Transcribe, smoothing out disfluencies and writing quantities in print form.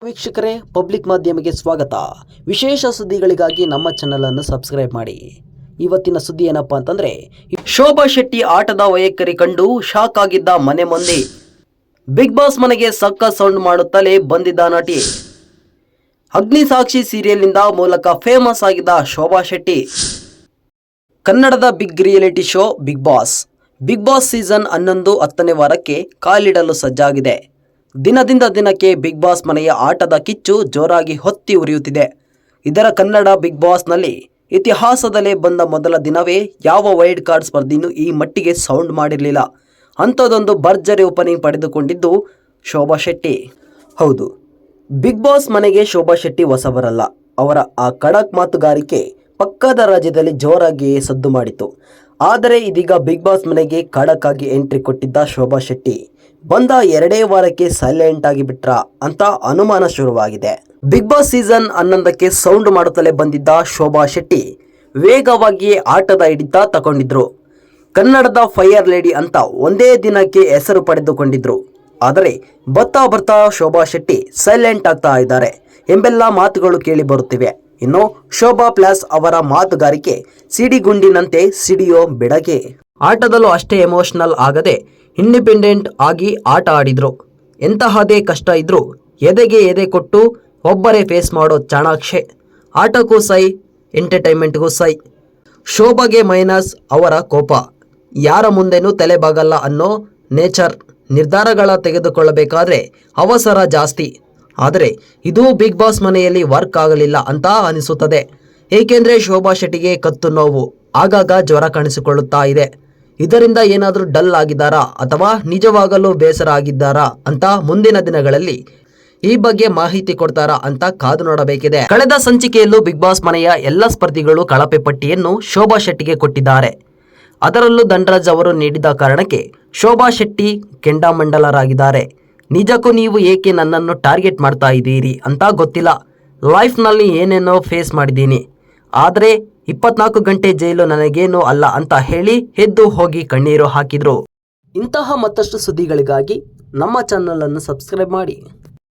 ವೀಕ್ಷಕರೇ, ಪಬ್ಲಿಕ್ ಮಾಧ್ಯಮಕ್ಕೆ ಸ್ವಾಗತ. ವಿಶೇಷ ಸುದ್ದಿಗಳಿಗಾಗಿ ನಮ್ಮ ಚಾನೆಲ್ ಅನ್ನು ಸಬ್ಸ್ಕ್ರೈಬ್ ಮಾಡಿ. ಇವತ್ತಿನ ಸುದ್ದಿ ಏನಪ್ಪಾ ಅಂತಂದ್ರೆ, ಶೋಭಾ ಶೆಟ್ಟಿ ಆಟದ ವೈಖರಿ ಕಂಡು ಶಾಕ್ ಆಗಿದ್ದ ಮನೆ ಮಂದಿ. ಬಿಗ್ ಬಾಸ್ ಮನೆಗೆ ಸಕ್ಕ ಸೌಂಡ್ ಮಾಡುತ್ತಲೇ ಬಂದಿದ್ದ ನಟಿ. ಅಗ್ನಿಸಾಕ್ಷಿ ಸೀರಿಯಲ್ನಿಂದ ಮೂಲಕ ಫೇಮಸ್ ಆಗಿದ್ದ ಶೋಭಾ ಶೆಟ್ಟಿ. ಕನ್ನಡದ big reality show Bigg Boss season 11 10ನೇ ವಾರಕ್ಕೆ ಕಾಲಿಡಲು ಸಜ್ಜಾಗಿದೆ. ದಿನದಿಂದ ದಿನಕ್ಕೆ ಬಿಗ್ ಬಾಸ್ ಮನೆಯ ಆಟದ ಕಿಚ್ಚು ಜೋರಾಗಿ ಹೊತ್ತಿ ಉರಿಯುತ್ತಿದೆ. ಇದರ ಕನ್ನಡ ಬಿಗ್ ಬಾಸ್ನಲ್ಲಿ ಇತಿಹಾಸದಲ್ಲೇ ಬಂದ ಮೊದಲ ದಿನವೇ ಯಾವ ವೈಲ್ಡ್ ಕಾರ್ಡ್ ಸ್ಪರ್ಧಿನೂ ಈ ಮಟ್ಟಿಗೆ ಸೌಂಡ್ ಮಾಡಿರಲಿಲ್ಲ. ಅಂಥದ್ದೊಂದು ಭರ್ಜರಿ ಓಪನಿಂಗ್ ಪಡೆದುಕೊಂಡಿದ್ದು ಶೋಭಾ ಶೆಟ್ಟಿ. ಹೌದು, ಬಿಗ್ ಬಾಸ್ ಮನೆಗೆ ಶೋಭಾ ಶೆಟ್ಟಿ ಹೊಸಬರಲ್ಲ. ಅವರ ಆ ಖಡಕ್ ಮಾತುಗಾರಿಕೆ ಪಕ್ಕದ ರಾಜ್ಯದಲ್ಲಿ ಜೋರಾಗಿಯೇ ಸದ್ದು ಮಾಡಿತು. ಆದರೆ ಇದೀಗ ಬಿಗ್ ಬಾಸ್ ಮನೆಗೆ ಖಡಕ್ ಆಗಿ ಎಂಟ್ರಿ ಕೊಟ್ಟಿದ್ದ ಶೋಭಾ ಶೆಟ್ಟಿ ಬಂದ 2 ವಾರಕ್ಕೆ ಸೈಲೆಂಟ್ ಆಗಿ ಬಿಟ್ರ ಅಂತ ಅನುಮಾನ ಶುರುವಾಗಿದೆ. ಬಿಗ್ ಬಾಸ್ ಸೀಸನ್ 11ಕ್ಕೆ ಸೌಂಡ್ ಮಾಡುತ್ತಲೇ ಬಂದಿದ್ದ ಶೋಭಾ ಶೆಟ್ಟಿ ವೇಗವಾಗಿ ಆಟದ ಹಿಡಿತ ತಗೊಂಡಿದ್ರು. ಕನ್ನಡದ ಫೈರ್ ಲೇಡಿ ಅಂತ ಒಂದೇ ದಿನಕ್ಕೆ ಹೆಸರು ಪಡೆದುಕೊಂಡಿದ್ರು. ಆದರೆ ಬರ್ತಾ ಶೋಭಾ ಶೆಟ್ಟಿ ಸೈಲೆಂಟ್ ಆಗ್ತಾ ಇದ್ದಾರೆ ಎಂಬೆಲ್ಲ ಮಾತುಗಳು ಕೇಳಿ ಬರುತ್ತಿವೆ. ಇನ್ನು ಶೋಭಾ ಪ್ಲಸ್ ಅವರ ಮಾತುಗಾರಿಕೆ ಸಿಡಿಗುಂಡಿನಂತೆ ಸಿಡಿಯೋ ಬೆಡಗೆ. ಆಟದಲ್ಲೂ ಅಷ್ಟೇ ಎಮೋಷನಲ್ ಆಗದೆ ಇಂಡಿಪೆಂಡೆಂಟ್ ಆಗಿ ಆಟ ಆಡಿದ್ರು. ಎಂತಹದೇ ಕಷ್ಟ ಇದ್ರೂ ಎದೆಗೆ ಎದೆ ಕೊಟ್ಟು ಒಬ್ಬರೇ ಫೇಸ್ ಮಾಡೋ ಚಾಣಾಕ್ಷೆ. ಆಟಕ್ಕೂ ಸೈ, ಎಂಟರ್ಟೈನ್ಮೆಂಟ್ಗೂ ಸೈ. ಶೋಭಾಗೆ ಮೈನಸ್ ಅವರ ಕೋಪ. ಯಾರ ಮುಂದೆನೂ ತಲೆಬಾಗಲ್ಲ ಅನ್ನೋ ನೇಚರ್. ನಿರ್ಧಾರಗಳ ತೆಗೆದುಕೊಳ್ಳಬೇಕಾದ್ರೆ ಅವಸರ ಜಾಸ್ತಿ. ಆದರೆ ಇದು ಬಿಗ್ ಬಾಸ್ ಮನೆಯಲ್ಲಿ ವರ್ಕ್ ಆಗಲಿಲ್ಲ ಅಂತ ಅನಿಸುತ್ತದೆ. ಏಕೆಂದರೆ ಶೋಭಾ ಶೆಟ್ಟಿಗೆ ಕತ್ತು ನೋವು, ಆಗಾಗ ಜ್ವರ ಕಾಣಿಸಿಕೊಳ್ಳುತ್ತಾ ಇದೆ. ಇದರಿಂದ ಏನಾದರೂ ಡಲ್ ಆಗಿದ್ದಾರಾ ಅಥವಾ ನಿಜವಾಗಲೂ ಬೇಸರ ಆಗಿದ್ದಾರಾ ಅಂತ ಮುಂದಿನ ದಿನಗಳಲ್ಲಿ ಈ ಬಗ್ಗೆ ಮಾಹಿತಿ ಕೊಡ್ತಾರಾ ಅಂತ ಕಾದು ನೋಡಬೇಕಿದೆ. ಕಳೆದ ಸಂಚಿಕೆಯಲ್ಲೂ ಬಿಗ್ ಬಾಸ್ ಮನೆಯ ಎಲ್ಲ ಸ್ಪರ್ಧಿಗಳು ಕಳಪೆ ಪಟ್ಟಿಯನ್ನು ಶೋಭಾ ಶೆಟ್ಟಿಗೆ ಕೊಟ್ಟಿದ್ದಾರೆ. ಅದರಲ್ಲೂ ಧನರಾಜ್ ಅವರು ನೀಡಿದ ಕಾರಣಕ್ಕೆ ಶೋಭಾ ಶೆಟ್ಟಿ ಕೆಂಡಾಮಂಡಲರಾಗಿದ್ದಾರೆ. ನಿಜಕ್ಕೂ ನೀವು ಏಕೆ ನನ್ನನ್ನು ಟಾರ್ಗೆಟ್ ಮಾಡ್ತಾ ಇದ್ದೀರಿ ಅಂತ ಗೊತ್ತಿಲ್ಲ. ಲೈಫ್ನಲ್ಲಿ ಏನೇನೋ ಫೇಸ್ ಮಾಡಿದ್ದೀನಿ, ಆದರೆ 24 ಗಂಟೆ ಜೈಲು ನನಗೇನೂ ಅಲ್ಲ ಅಂತ ಹೇಳಿ ಎದ್ದು ಹೋಗಿ ಕಣ್ಣೀರು ಹಾಕಿದ್ರು. ಇಂತಹ ಮತ್ತಷ್ಟು ಸುದ್ದಿಗಳಿಗಾಗಿ ನಮ್ಮ ಚಾನಲ್ ಅನ್ನು ಸಬ್ಸ್ಕ್ರೈಬ್ ಮಾಡಿ.